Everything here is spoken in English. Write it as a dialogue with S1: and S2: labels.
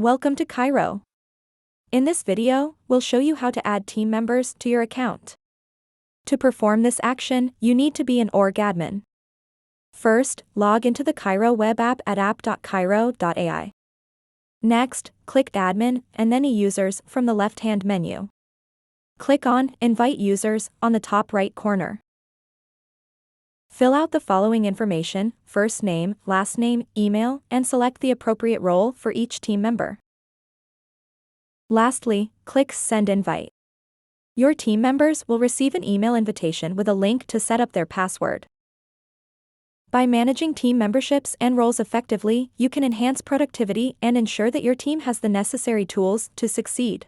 S1: Welcome to KYRO. In this video, we'll show you how to add team members to your account. To perform this action, you need to be an org admin. First, log into the KYRO web app at app.kyro.ai. Next, click Admin and then E-Users from the left-hand menu. Click on Invite Users on the top right corner. Fill out the following information: first name, last name, email, and select the appropriate role for each team member. Lastly, click Send Invite. Your team members will receive an email invitation with a link to set up their password. By managing team memberships and roles effectively, you can enhance productivity and ensure that your team has the necessary tools to succeed.